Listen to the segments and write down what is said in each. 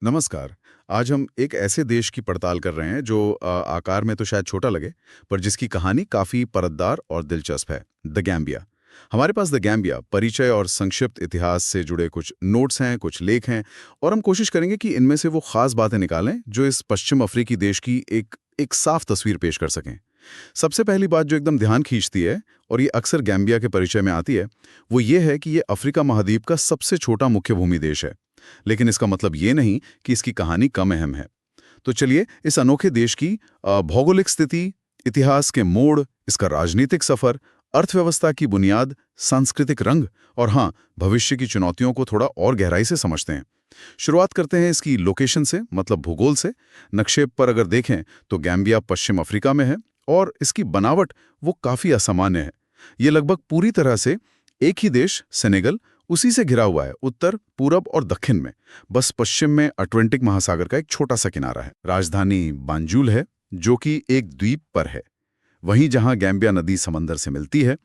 नमस्कार। आज हम एक ऐसे देश की पड़ताल कर रहे हैं जो आकार में तो शायद छोटा लगे, पर जिसकी कहानी काफ़ी परतदार और दिलचस्प है, द गैम्बिया। हमारे पास द गैम्बिया परिचय और संक्षिप्त इतिहास से जुड़े कुछ नोट्स हैं, कुछ लेख हैं, और हम कोशिश करेंगे कि इनमें से वो खास बातें निकालें जो इस पश्चिम अफ्रीकी देश की एक एक साफ तस्वीर पेश कर सकें। सबसे पहली बात जो एकदम ध्यान खींचती है, और ये अक्सर गैम्बिया के परिचय में आती है, वो ये है कि ये अफ्रीका महाद्वीप का सबसे छोटा मुख्य भूमि देश है। लेकिन इसका मतलब ये नहीं कि इसकी कहानी कम अहम है। तो चलिए इस अनोखे देश की भौगोलिक स्थिति, इतिहास के मोड़, इसका राजनीतिक सफर, अर्थव्यवस्था की बुनियाद, सांस्कृतिक रंग और हाँ, भविष्य की चुनौतियों को थोड़ा और गहराई से समझते हैं। शुरुआत करते हैं इसकी लोकेशन से, मतलब भूगोल से। नक्शे पर अगर देखें तो गैम्बिया पश्चिम अफ्रीका में है और इसकी बनावट वो काफी असामान्य है। ये लगभग पूरी तरह से एक ही देश सेनेगल, उसी से घिरा हुआ है, उत्तर, पूरब और दक्षिण में। बस पश्चिम में अटलांटिक महासागर का एक छोटा सा किनारा है। राजधानी बांजुल है, जो कि एक द्वीप पर है, वहीं जहां गैम्बिया नदी समंदर से मिलती है।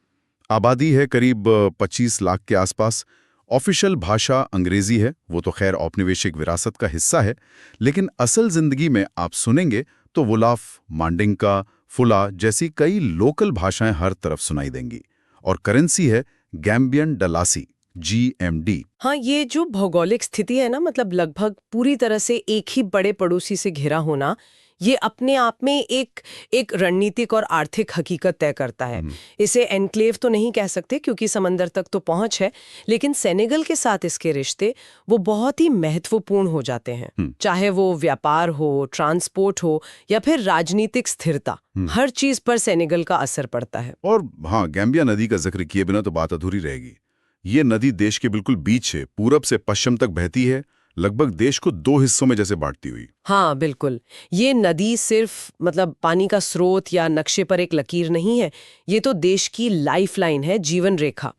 आबादी है करीब 25 लाख के आसपास। ऑफिशियल भाषा अंग्रेजी है, वो तो खैर औपनिवेशिक विरासत का हिस्सा है, लेकिन असल जिंदगी में आप सुनेंगे तो वुलाफ, मांडिंका, फुला जैसी कई लोकल भाषाएं हर तरफ सुनाई देंगी। और करेंसी है गैम्बियन डलासी, GMD। हाँ, ये जो भौगोलिक स्थिति है ना, मतलब लगभग पूरी तरह से एक ही बड़े पड़ोसी से घिरा होना, ये अपने आप में एक एक रणनीतिक और आर्थिक हकीकत तय करता है। इसे एनक्लेव तो नहीं कह सकते क्योंकि समंदर तक तो पहुंच है, लेकिन सेनेगल के साथ इसके रिश्ते वो बहुत ही महत्वपूर्ण हो जाते हैं। चाहे वो व्यापार हो, ट्रांसपोर्ट हो या फिर राजनीतिक स्थिरता, हर चीज पर सेनेगल का असर पड़ता है। और हाँ, गैम्बिया नदी का जिक्र किए बिना तो बात अधूरी रहेगी। ये नदी देश के बिल्कुल बीच से पूरब से पश्चिम तक बहती है, लगभग देश को दो हिस्सों में जैसे बांटती हुई। हाँ बिल्कुल, ये नदी सिर्फ मतलब पानी का स्रोत या नक्शे पर एक लकीर नहीं है, ये तो देश की लाइफलाइन है, जीवन रेखा।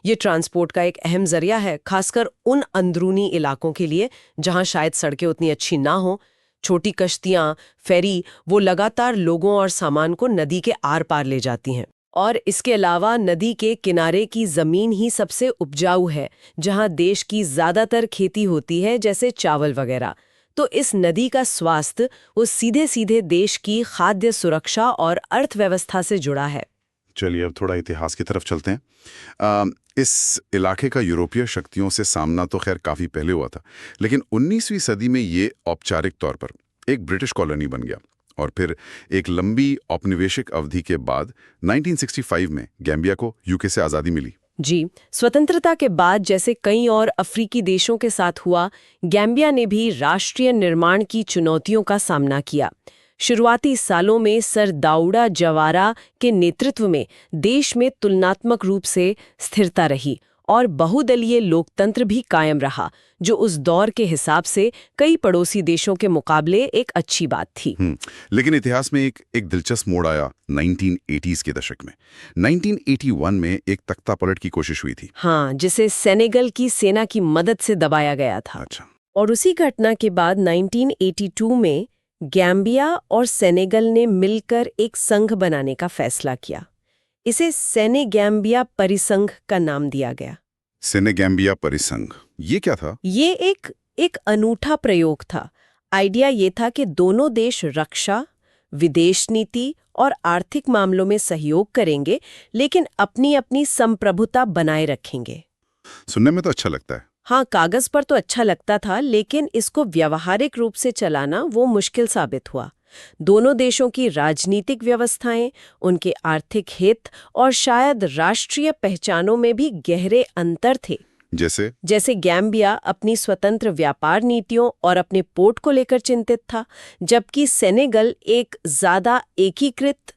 ये ट्रांसपोर्ट का एक अहम जरिया है, खासकर उन अंदरूनी इलाकों के लिए जहां शायद सड़कें उतनी अच्छी ना हो। छोटी कश्तियां, फेरी, वो लगातार लोगों और सामान को नदी के आर पार ले जाती हैं। और इसके अलावा नदी के किनारे की जमीन ही सबसे उपजाऊ है, जहां देश की ज्यादातर खेती होती है, जैसे चावल वगैरह। तो इस नदी का स्वास्थ्य वो सीधे सीधे देश की खाद्य सुरक्षा और अर्थव्यवस्था से जुड़ा है। चलिए अब थोड़ा इतिहास की तरफ चलते हैं। इस इलाके का यूरोपीय शक्तियों से सामना तो खैर काफी पहले हुआ था, लेकिन 19वीं सदी में ये औपचारिक तौर पर एक ब्रिटिश कॉलोनी बन गया। और फिर एक लंबी औपनिवेशिक अवधि के बाद 1965 में गैम्बिया को यूके से आज़ादी मिली। जी, स्वतंत्रता के बाद जैसे कई और अफ्रीकी देशों के साथ हुआ, गैम्बिया ने भी राष्ट्रीय निर्माण की चुनौतियों का सामना किया। शुरुआती सालों में सर दाऊड़ा जवारा के नेतृत्व में देश में तुलनात्मक रूप से स्थिरता रही और बहुदलीय लोकतंत्र भी कायम रहा, जो उस दौर के हिसाब से कई पड़ोसी देशों के मुकाबले एक अच्छी बात थी। लेकिन इतिहास में एक दिलचस्प मोड़ आया 1980s के दशक में। 1981 में एक तख्तापलट की कोशिश हुई थी। हाँ, जिसे सेनेगल की सेना की मदद से दबाया गया था। अच्छा। और उसी घटना के बाद 1982 में गैम्बिया और सेनेगल ने मिलकर एक संघ बनाने का फैसला किया। इसे सेनेगैम्बिया परिसंघ का नाम दिया गया। सेनेगैम्बिया परिसंघ, ये क्या था? ये एक अनूठा प्रयोग था। आइडिया ये था कि दोनों देश रक्षा, विदेश नीति और आर्थिक मामलों में सहयोग करेंगे, लेकिन अपनी अपनी संप्रभुता बनाए रखेंगे। सुनने में तो अच्छा लगता है। हाँ, कागज पर तो अच्छा लगता था, लेकिन इसको व्यावहारिक रूप से चलाना वो मुश्किल साबित हुआ। दोनों देशों की राजनीतिक व्यवस्थाएं, उनके आर्थिक हित और शायद राष्ट्रीय पहचानों में भी गहरे अंतर थे। जैसे गैम्बिया अपनी स्वतंत्र व्यापार नीतियों और अपने पोर्ट को लेकर चिंतित था, जबकि सेनेगल एक ज्यादा एकीकृत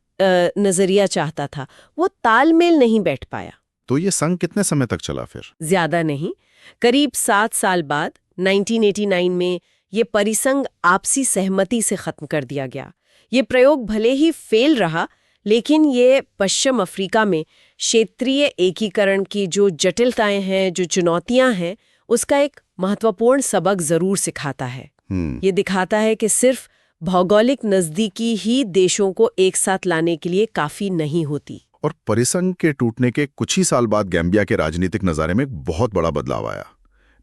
नजरिया चाहता था। वो तालमेल नहीं बैठ पाया। तो ये संघ कितने समय तक चला फिर? ज्यादा नहीं, करीब 7 साल बाद 1989 में ये परिसंघ आपसी सहमति से खत्म कर दिया गया। ये प्रयोग भले ही फेल रहा, लेकिन ये पश्चिम अफ्रीका में क्षेत्रीय एकीकरण की जो जटिलताएं हैं, जो चुनौतियां हैं, उसका एक महत्वपूर्ण सबक जरूर सिखाता है। ये दिखाता है कि सिर्फ भौगोलिक नजदीकी ही देशों को एक साथ लाने के लिए काफी नहीं होती। और परिसंघ के टूटने के कुछ ही साल बाद गैम्बिया के राजनीतिक नजारे में एक बहुत बड़ा बदलाव आया।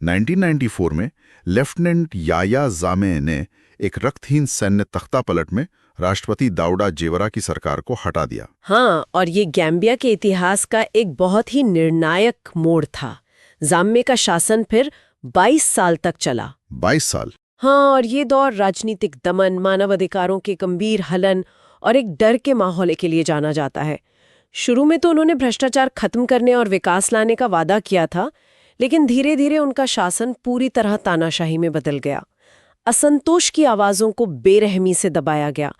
1994 में लेफ्टिनेंट याया जामे ने एक रक्तहीन सैन्य तख्तापलट में राष्ट्रपति दाऊदा जेवरा की सरकार को हटा दिया। हाँ, और ये गैम्बिया के इतिहास का एक बहुत ही निर्णायक मोड़ था। जाम्मे का शासन फिर 22 साल तक चला। 22 साल? हाँ, और ये दौर राजनीतिक दमन, मानवाधिकारों के गंभीर हलन और एक डर के माहौल के लिए जाना जाता है। शुरू में तो उन्होंने भ्रष्टाचार खत्म करने और विकास लाने का वादा किया था, लेकिन धीरे धीरे उनका शासन पूरी तरह तानाशाही में बदल गया। असंतोष की आवाजों को बेरहमी से दबाया गया।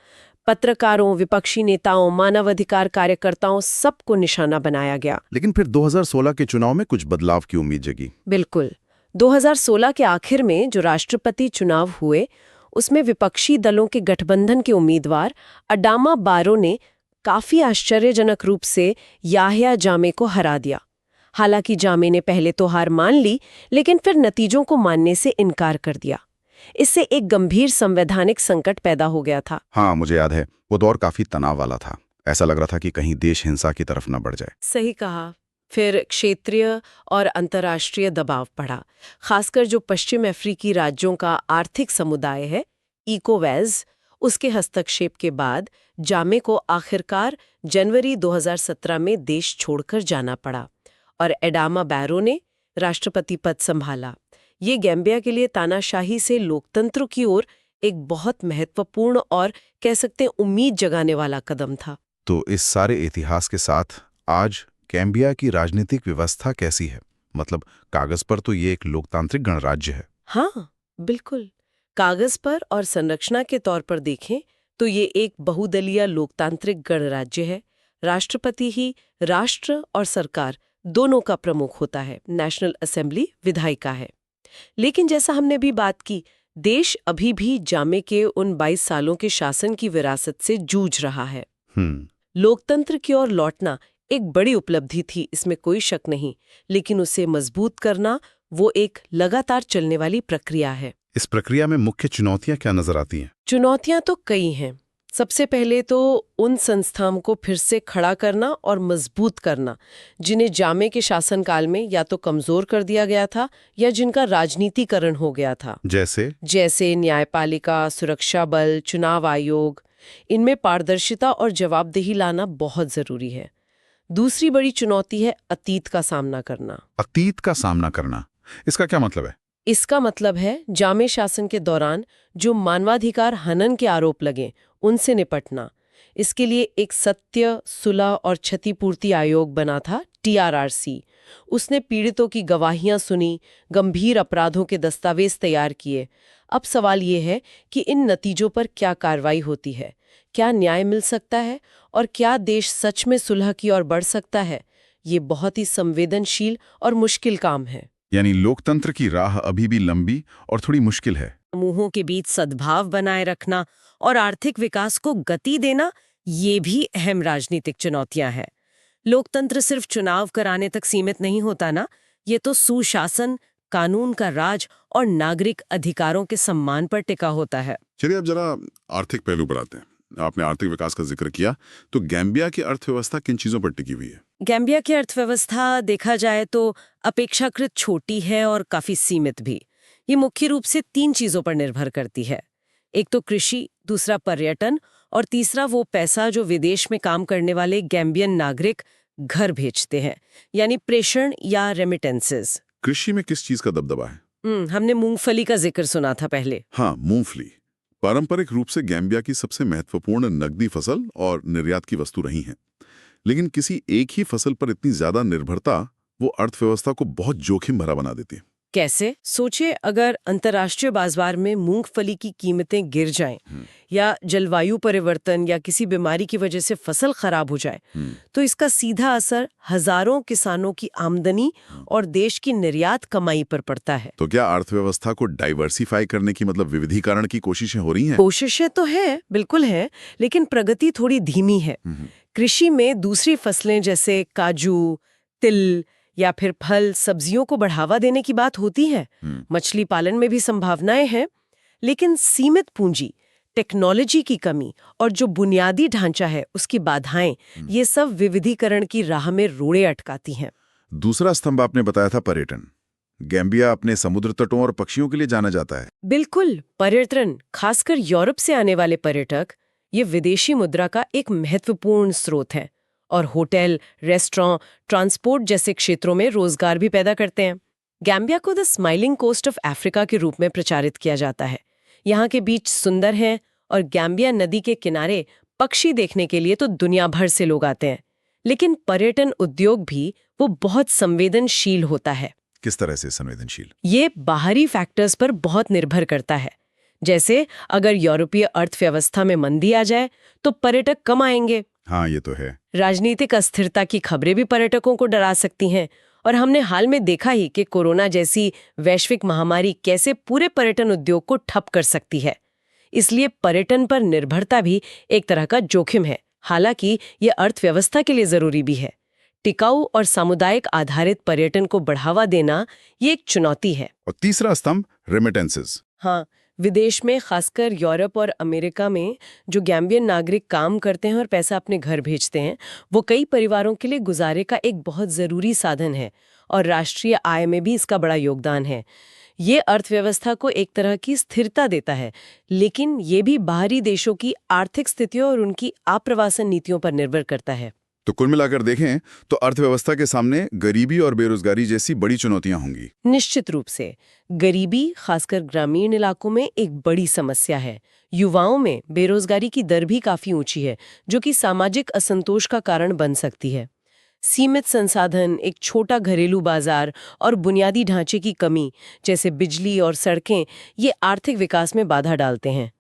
पत्रकारों, विपक्षी नेताओं, मानवाधिकार कार्यकर्ताओं सबको निशाना बनाया गया। लेकिन फिर 2016 के चुनाव में कुछ बदलाव की उम्मीद जगी। बिल्कुल। 2016 के आखिर में जो राष्ट्रपति चुनाव हुए, उसमें विपक्षी दलों के गठबंधन के उम्मीदवार अडामा बारो ने काफी आश्चर्यजनक रूप से याह्या जामे को हरा दिया। हालांकि जामे ने पहले तो हार मान ली, लेकिन फिर नतीजों को मानने से इनकार कर दिया। इससे एक गंभीर संवैधानिक संकट पैदा हो गया था। हाँ, मुझे याद है, वो दौर काफी तनाव वाला था। ऐसा लग रहा था कि कहीं देश हिंसा की तरफ न बढ़ जाए। सही कहा। फिर क्षेत्रीय और अंतर्राष्ट्रीय दबाव बढ़ा, खासकर जो पश्चिम अफ्रीकी राज्यों का आर्थिक समुदाय है, इकोवैस, उसके हस्तक्षेप के बाद जामे को आखिरकार जनवरी 2017 में देश छोड़कर जाना पड़ा और एडामा बैरो ने राष्ट्रपति पद संभाला। ये गैम्बिया के लिए तानाशाही से लोकतंत्र की ओर एक बहुत महत्वपूर्ण और कह सकते हैं उम्मीद जगाने वाला कदम था। तो इस सारे इतिहास के साथ आज गैम्बिया की राजनीतिक व्यवस्था कैसी है? मतलब कागज पर तो ये एक लोकतांत्रिक गणराज्य है। हाँ, बिल्कुल। कागज पर और संरचना के तौर पर देखें तो ये एक बहुदलीय लोकतांत्रिक गणराज्य है। राष्ट्रपति ही राष्ट्र और सरकार दोनों का प्रमुख होता है। नेशनल असेंबली विधायिका है। लेकिन जैसा हमने भी बात की, देश अभी भी जामे के उन 22 सालों के शासन की विरासत से जूझ रहा है। लोकतंत्र की ओर लौटना एक बड़ी उपलब्धि थी, इसमें कोई शक नहीं, लेकिन उसे मजबूत करना वो एक लगातार चलने वाली प्रक्रिया है। इस प्रक्रिया में मुख्य चुनौतियां क्या नजर आती हैं? चुनौतियां तो कई हैं। सबसे पहले तो उन संस्थाओं को फिर से खड़ा करना और मजबूत करना जिन्हें जामे के शासनकाल में या तो कमजोर कर दिया गया था या जिनका राजनीतिकरण हो गया था। जैसे न्यायपालिका, सुरक्षा बल, चुनाव आयोग। इनमें पारदर्शिता और जवाबदेही लाना बहुत जरूरी है। दूसरी बड़ी चुनौती है अतीत का सामना करना। अतीत का सामना करना, इसका क्या मतलब है? इसका मतलब है जामे शासन के दौरान जो मानवाधिकार हनन के आरोप लगे, उनसे निपटना। इसके लिए एक सत्य, सुलह और क्षतिपूर्ति आयोग बना था, TRRC। उसने पीड़ितों की गवाहियां सुनी, गंभीर अपराधों के दस्तावेज तैयार किए। अब सवाल ये है कि इन नतीजों पर क्या कार्रवाई होती है, क्या न्याय मिल सकता है और क्या देश सच में सुलह की ओर बढ़ सकता है। ये बहुत ही संवेदनशील और मुश्किल काम है। यानी लोकतंत्र की राह अभी भी लंबी और थोड़ी मुश्किल है। समूहों के बीच सद्भाव बनाए रखना और आर्थिक विकास को गति देना, ये भी अहम राजनीतिक चुनौतियां हैं। लोकतंत्र सिर्फ चुनाव कराने तक सीमित नहीं होता ना, ये तो सुशासन, कानून का राज और नागरिक अधिकारों के सम्मान पर टिका होता है। चलिए अब जरा आर्थिक पहलू पर आते हैं। आपने आर्थिक विकास का जिक्र किया, तो गैम्बिया की अर्थव्यवस्था किन चीजों पर टिकी हुई है? गैम्बिया की अर्थव्यवस्था देखा जाए तो अपेक्षाकृत छोटी है और काफी सीमित भी। ये मुख्य रूप से 3 चीजों पर निर्भर करती है। एक तो कृषि, दूसरा पर्यटन और तीसरा वो पैसा जो विदेश में काम करने वाले गैम्बियन नागरिक घर भेजते हैं, यानी प्रेषण या रेमिटेंसेस। कृषि में किस चीज का दबदबा है? हमने मूंगफली का जिक्र सुना था पहले। हाँ, मूंगफली पारंपरिक रूप से गैम्बिया की सबसे महत्वपूर्ण नकदी फसल और निर्यात की वस्तु रही है। लेकिन किसी एक ही फसल पर इतनी ज्यादा निर्भरता वो अर्थव्यवस्था को बहुत जोखिम भरा बना देती है। कैसे? सोचिए, अगर अंतर्राष्ट्रीय बाजार में मूंगफली की कीमतें गिर जाएं या जलवायु परिवर्तन या किसी बीमारी की वजह से फसल खराब हो जाए, तो इसका सीधा असर हजारों किसानों की आमदनी और देश की निर्यात कमाई पर पड़ता है। तो क्या अर्थव्यवस्था को डाइवर्सिफाई करने की, मतलब विविधीकरण की कोशिशें हो रही हैं? कोशिशें तो है, बिल्कुल है, लेकिन प्रगति थोड़ी धीमी है। कृषि में दूसरी फसलें जैसे काजू, तिल या फिर फल, सब्जियों को बढ़ावा देने की बात होती है। मछली पालन में भी संभावनाएं हैं, लेकिन सीमित पूंजी, टेक्नोलॉजी की कमी और जो बुनियादी ढांचा है उसकी बाधाएं, ये सब विविधीकरण की राह में रोड़े अटकाती हैं। दूसरा स्तंभ आपने बताया था पर्यटन। गैम्बिया अपने समुद्र तटों और पक्षियों के लिए जाना जाता है। बिल्कुल, पर्यटन, खासकर यूरोप से आने वाले पर्यटक, ये विदेशी मुद्रा का एक महत्वपूर्ण स्रोत है और होटल, रेस्टोरेंट, ट्रांसपोर्ट जैसे क्षेत्रों में रोजगार भी पैदा करते हैं। गैम्बिया को the smiling coast of Africa के रूप में प्रचारित किया जाता है। यहाँ के बीच सुंदर हैं और गैम्बिया नदी के किनारे पक्षी देखने के लिए तो दुनिया भर से लोग आते हैं। लेकिन पर्यटन उद्योग भी वो बहुत संवेदनशील होता है। किस तरह से संवेदनशील? ये बाहरी फैक्टर्स पर बहुत निर्भर करता है। जैसे अगर यूरोपीय अर्थव्यवस्था में मंदी आ जाए तो पर्यटक कम आएंगे। हाँ, ये तो है। राजनीतिक अस्थिरता की खबरें भी पर्यटकों को डरा सकती हैं और हमने हाल में देखा ही कि कोरोना जैसी वैश्विक महामारी कैसे पूरे पर्यटन उद्योग को ठप कर सकती है। इसलिए पर्यटन पर निर्भरता भी एक तरह का जोखिम है, हालांकि ये अर्थव्यवस्था के लिए जरूरी भी है। टिकाऊ और सामुदायिक आधारित पर्यटन को बढ़ावा देना ये एक चुनौती है। और तीसरा स्तंभ रेमिटेंसेस। हाँ, विदेश में खासकर यूरोप और अमेरिका में जो गैम्बियन नागरिक काम करते हैं और पैसा अपने घर भेजते हैं, वो कई परिवारों के लिए गुजारे का एक बहुत ज़रूरी साधन है और राष्ट्रीय आय में भी इसका बड़ा योगदान है। ये अर्थव्यवस्था को एक तरह की स्थिरता देता है, लेकिन ये भी बाहरी देशों की आर्थिक स्थितियों और उनकी आप्रवासन नीतियों पर निर्भर करता है। तो कुल मिलाकर देखें तो अर्थव्यवस्था के सामने गरीबी और बेरोजगारी जैसी बड़ी चुनौतियां होंगी। निश्चित रूप से गरीबी खासकर ग्रामीण इलाकों में एक बड़ी समस्या है। युवाओं में बेरोजगारी की दर भी काफी ऊंची है, जो कि सामाजिक असंतोष का कारण बन सकती है। सीमित संसाधन, एक छोटा घरेलू बाजार और बुनियादी ढांचे की कमी जैसे बिजली और सड़कें, ये आर्थिक विकास में बाधा डालते हैं।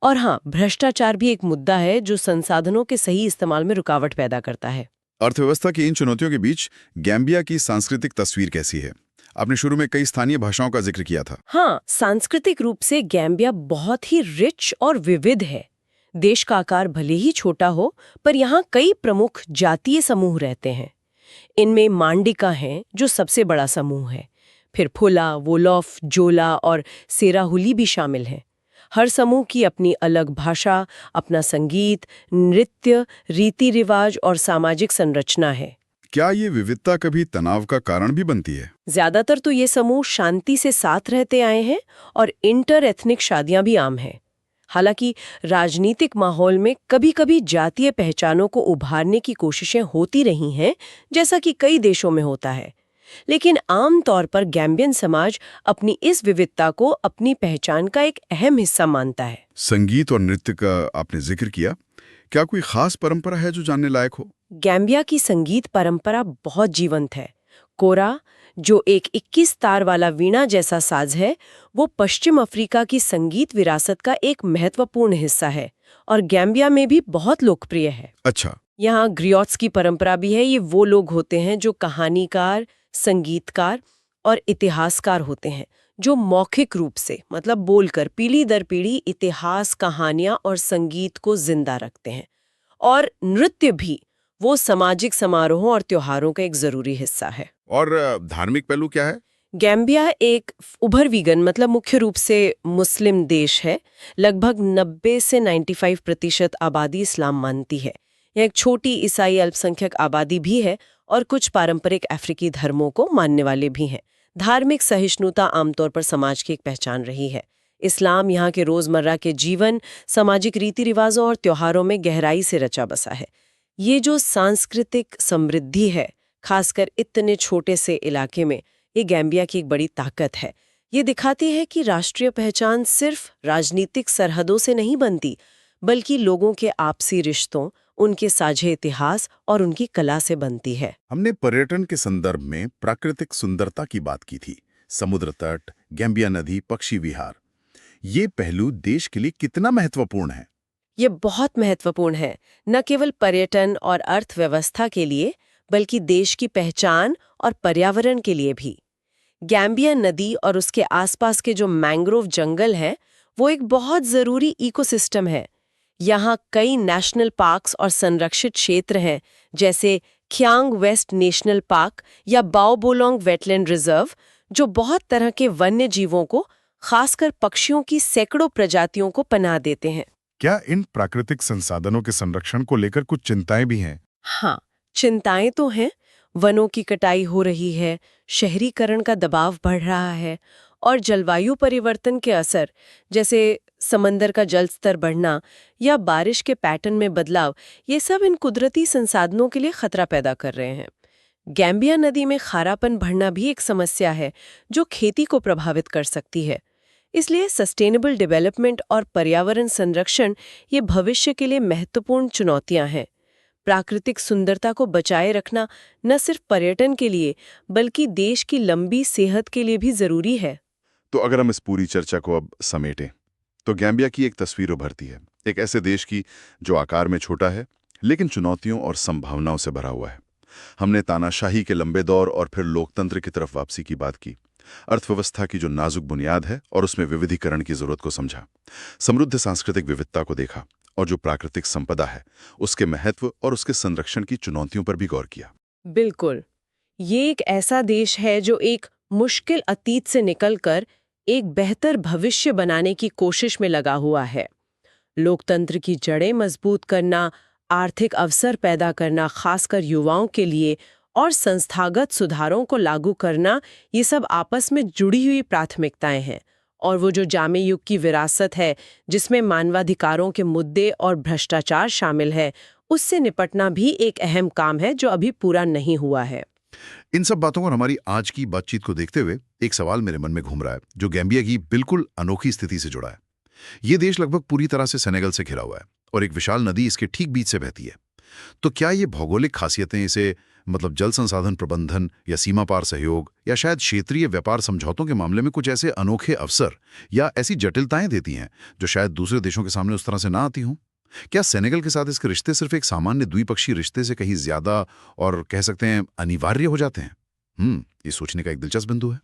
और हाँ, भ्रष्टाचार भी एक मुद्दा है जो संसाधनों के सही इस्तेमाल में रुकावट पैदा करता है। अर्थव्यवस्था की इन चुनौतियों के बीच गैम्बिया की सांस्कृतिक तस्वीर कैसी है? आपने शुरू में कई स्थानीय भाषाओं का जिक्र किया था। हाँ, सांस्कृतिक रूप से गैम्बिया बहुत ही रिच और विविध है। देश का आकार भले ही छोटा हो, पर यहाँ कई प्रमुख जातीय समूह रहते हैं। इनमें मांडिका हैं, जो सबसे बड़ा समूह है। फिर फुला, वोलोफ, जोला और सेराहुली भी शामिल हैं। हर समूह की अपनी अलग भाषा, अपना संगीत, नृत्य, रीति रिवाज और सामाजिक संरचना है। क्या ये विविधता कभी तनाव का कारण भी बनती है? ज्यादातर तो ये समूह शांति से साथ रहते आए हैं और इंटर एथनिक शादियां भी आम हैं। हालांकि राजनीतिक माहौल में कभी-कभी जातीय पहचानों को उभारने की कोशिशें होती रही हैं, जैसा कि कई देशों में होता है। लेकिन आम तौर पर गैम्बियन समाज अपनी इस विविधता को अपनी पहचान का एक अहम हिस्सा मानता है। संगीत और नृत्य का आपने जिक्र किया। क्या कोई खास परंपरा है जो जानने लायक हो? गैम्बिया की संगीत परंपरा बहुत जीवंत है। कोरा, जो एक 21 तार वाला वीणा जैसा साज है, वो पश्चिम अफ्रीका की संगीत विरासत का एक महत्वपूर्ण हिस्सा है और गैम्बिया में भी बहुत लोकप्रिय है। अच्छा। यहाँ ग्रियोट्स की परंपरा भी है। ये वो लोग होते हैं जो कहानीकार, संगीतकार और इतिहासकार होते हैं, जो मौखिक रूप से मतलब बोलकर पीढ़ी दर पीढ़ी इतिहास, कहानियां और संगीत को जिंदा रखते हैं। और नृत्य भी वो सामाजिक समारोहों और त्योहारों का एक जरूरी हिस्सा है। और धार्मिक पहलू क्या है? गैम्बिया एक उभर वीगन मतलब मुख्य रूप से मुस्लिम देश है। लगभग 90 से 95% आबादी इस्लाम मानती है। यह एक छोटी ईसाई अल्पसंख्यक आबादी भी है और कुछ पारंपरिक अफ्रीकी धर्मों को मानने वाले भी हैं। धार्मिक सहिष्णुता आमतौर पर समाज की एक पहचान रही है। इस्लाम यहाँ के रोजमर्रा के जीवन, सामाजिक रीति रिवाजों और त्योहारों में गहराई से रचा बसा है। ये जो सांस्कृतिक समृद्धि है, खासकर इतने छोटे से इलाके में, ये गैम्बिया की एक बड़ी ताकत है। ये दिखाती है कि राष्ट्रीय पहचान सिर्फ राजनीतिक सरहदों से नहीं बनती, बल्कि लोगों के आपसी रिश्तों, उनके साझे इतिहास और उनकी कला से बनती है। हमने पर्यटन के संदर्भ में प्राकृतिक सुंदरता की बात की थी। समुद्र तट, गैम्बिया नदी, पक्षी विहार, ये पहलू देश के लिए कितना महत्वपूर्ण है? ये बहुत महत्वपूर्ण है, न केवल पर्यटन और अर्थव्यवस्था के लिए, बल्कि देश की पहचान और पर्यावरण के लिए भी। गैम्बिया नदी और उसके आसपास के जो मैंग्रोव जंगल हैं, वो एक बहुत जरूरी इकोसिस्टम है। यहाँ कई नेशनल पार्क्स और संरक्षित क्षेत्र हैं, जैसे ख्यांग वेस्ट नेशनल पार्क या बाओबोलोंग वेटलैंड रिजर्व, जो बहुत तरह के वन्य जीवों को, खासकर पक्षियों की सैकड़ों प्रजातियों को पनाह देते हैं। क्या इन प्राकृतिक संसाधनों के संरक्षण को लेकर कुछ चिंताएं भी हैं? हाँ, चिंताएं तो हैं। वनों की कटाई हो रही है, शहरीकरण का दबाव बढ़ रहा है और जलवायु परिवर्तन के असर जैसे समंदर का जल स्तर बढ़ना या बारिश के पैटर्न में बदलाव, ये सब इन कुदरती संसाधनों के लिए खतरा पैदा कर रहे हैं। गैम्बिया नदी में खारापन बढ़ना भी एक समस्या है जो खेती को प्रभावित कर सकती है। इसलिए सस्टेनेबल डेवलपमेंट और पर्यावरण संरक्षण ये भविष्य के लिए महत्वपूर्ण चुनौतियां हैं। प्राकृतिक सुंदरता को बचाए रखना न सिर्फ पर्यटन के लिए बल्कि देश की लंबी सेहत के लिए भी जरूरी है। तो अगर हम इस पूरी चर्चा को अब समेटें, तो गैम्बिया की एक तस्वीर उभरती है, एक ऐसे देश की जो आकार में छोटा है लेकिन चुनौतियों और संभावनाओं से भरा हुआ है। हमने तानाशाही के लंबे दौर और फिर लोकतंत्र की तरफ वापसी की बात की, अर्थव्यवस्था की जो नाजुक बुनियाद है और उसमें विविधीकरण की जरूरत को समझा, समृद्ध सांस्कृतिक विविधता को देखा और जो प्राकृतिक संपदा है उसके महत्व और उसके संरक्षण की चुनौतियों पर भी गौर किया। बिल्कुल, ये एक ऐसा देश है जो एक मुश्किल अतीत से निकलकर एक बेहतर भविष्य बनाने की कोशिश में लगा हुआ है। लोकतंत्र की जड़ें मजबूत करना, आर्थिक अवसर पैदा करना खासकर युवाओं के लिए और संस्थागत सुधारों को लागू करना, ये सब आपस में जुड़ी हुई प्राथमिकताएं हैं। और वो जो जामे युग की विरासत है जिसमें मानवाधिकारों के मुद्दे और भ्रष्टाचार शामिल है, उससे निपटना भी एक अहम काम है जो अभी पूरा नहीं हुआ है। इन सब बातों और हमारी आज की बातचीत को देखते हुए एक सवाल मेरे मन में घूम रहा है जो गैम्बिया की बिल्कुल अनोखी स्थिति से जुड़ा है। ये देश लगभग पूरी तरह से सेनेगल से घिरा हुआ है और एक विशाल नदी इसके ठीक बीच से बहती है। तो क्या ये भौगोलिक खासियतें इसे मतलब जल संसाधन प्रबंधन या सीमा पार सहयोग या शायद क्षेत्रीय व्यापार समझौतों के मामले में कुछ ऐसे अनोखे अवसर या ऐसी जटिलताएं देती हैं जो शायद दूसरे देशों के सामने उस तरह से ना आती हों? क्या सेनेगल के साथ इसके रिश्ते सिर्फ एक सामान्य द्विपक्षीय रिश्ते से कहीं ज्यादा और कह सकते हैं अनिवार्य हो जाते हैं? ये सोचने का एक दिलचस्प बिंदु है।